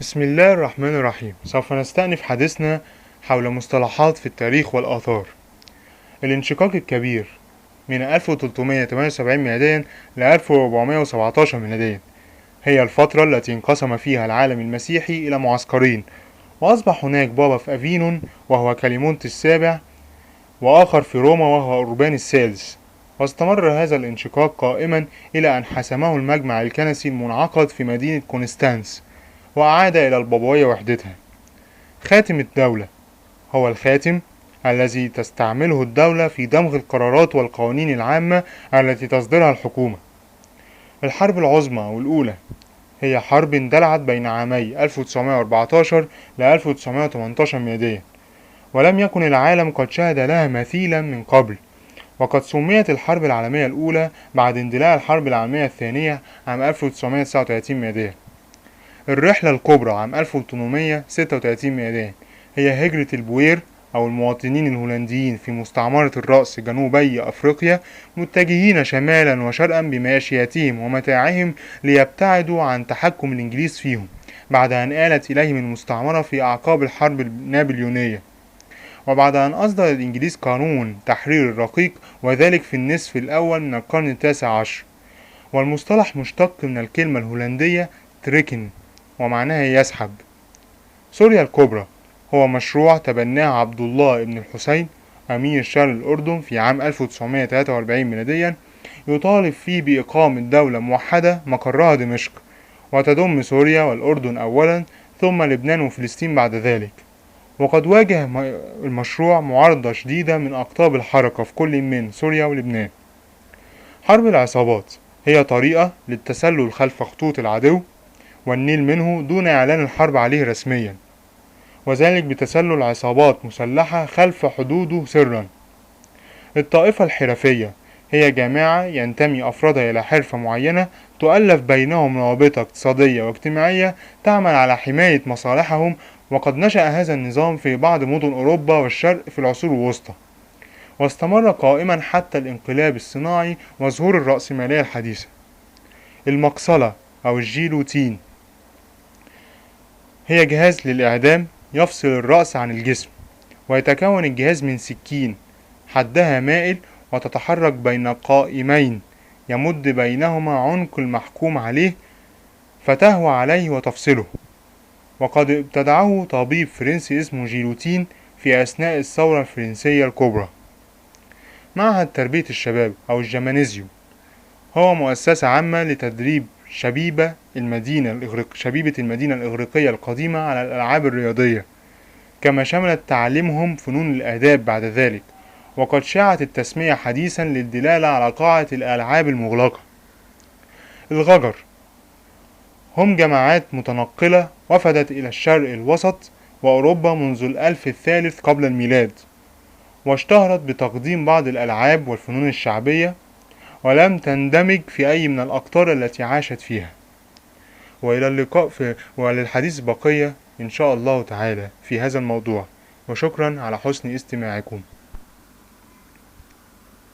بسم الله الرحمن الرحيم. سوف نستأنف حديثنا حول مصطلحات في التاريخ والآثار. الانشقاق الكبير من 1378 ميلاديا ل 1417 ميلاديا هي الفترة التي انقسم فيها العالم المسيحي إلى معسكرين، وأصبح هناك بابا في أفينون وهو كليمونت السابع، وآخر في روما وهو أوربان الثالث. واستمر هذا الانشقاق قائما إلى أن حسمه المجمع الكنسي المنعقد في مدينة كونستانس، وأعاد إلى البابوية وحدتها. خاتم الدولة هو الخاتم الذي تستعمله الدولة في دمغ القرارات والقوانين العامة التي تصدرها الحكومة. الحرب العظمى أو الأولى هي حرب اندلعت بين عامي 1914 ل 1918 ميلاديا، ولم يكن العالم قد شهد لها مثيلا من قبل، وقد سميت الحرب العالمية الأولى بعد اندلاع الحرب العالمية الثانية عام 1939 ميلاديا. الرحلة الكبرى عام 1836 ميلاديا هي هجرة البوير أو المواطنين الهولنديين في مستعمرة الرأس جنوبي أفريقيا، متجهين شمالا وشرقا بماشياتهم ومتاعهم ليبتعدوا عن تحكم الإنجليز فيهم، بعد أن آلت إليهم المستعمرة في أعقاب الحرب النابليونية، وبعد أن أصدر الإنجليز قانون تحرير الرقيق، وذلك في النصف الأول من القرن التاسع عشر. والمصطلح مشتق من الكلمة الهولندية تريكن، ومعناها يسحب. سوريا الكبرى هو مشروع تبناه عبد الله بن الحسين أمير شرق الأردن في عام 1943 ميلاديا، يطالب فيه بإقامة دولة موحدة مقرها دمشق، وتضم سوريا والأردن أولا، ثم لبنان وفلسطين بعد ذلك. وقد واجه المشروع معارضة شديدة من أقطاب الحركة في كل من سوريا ولبنان. حرب العصابات هي طريقة للتسلل خلف خطوط العدو والنيل منه دون إعلان الحرب عليه رسميا، وذلك بتسلل عصابات مسلحة خلف حدوده سرا. الطائفة الحرفية هي جماعة ينتمي أفرادها إلى حرفة معينة، تؤلف بينهم رابطة اقتصادية واجتماعية تعمل على حماية مصالحهم، وقد نشأ هذا النظام في بعض مدن أوروبا والشرق في العصور الوسطى، واستمر قائما حتى الانقلاب الصناعي وظهور الرأسمالية الحديثة. المقصلة أو الجيلوتين هي جهاز للإعدام يفصل الرأس عن الجسم، ويتكون الجهاز من سكين حدها مائل وتتحرك بين قائمين يمد بينهما عنق المحكوم عليه، فتهوى عليه وتفصله. وقد ابتدعه طبيب فرنسي اسمه جيلوتين في أثناء الثورة الفرنسية الكبرى. معهد تربية الشباب أو الجمانيزيو هو مؤسسة عامة لتدريب شبيبة المدينة الإغريقية القديمة على الألعاب الرياضية، كما شملت تعليمهم فنون الآداب بعد ذلك. وقد شاعت التسمية حديثا للدلالة على قاعة الألعاب المغلقة. الغجر هم جماعات متنقلة وفدت إلى الشرق الوسط وأوروبا منذ الألف الثالث قبل الميلاد، واشتهرت بتقديم بعض الألعاب والفنون الشعبية، ولم تندمج في أي من الأقطار التي عاشت فيها. وإلى اللقاء وللحديث بقية إن شاء الله تعالى في هذا الموضوع، وشكرا على حسن استماعكم.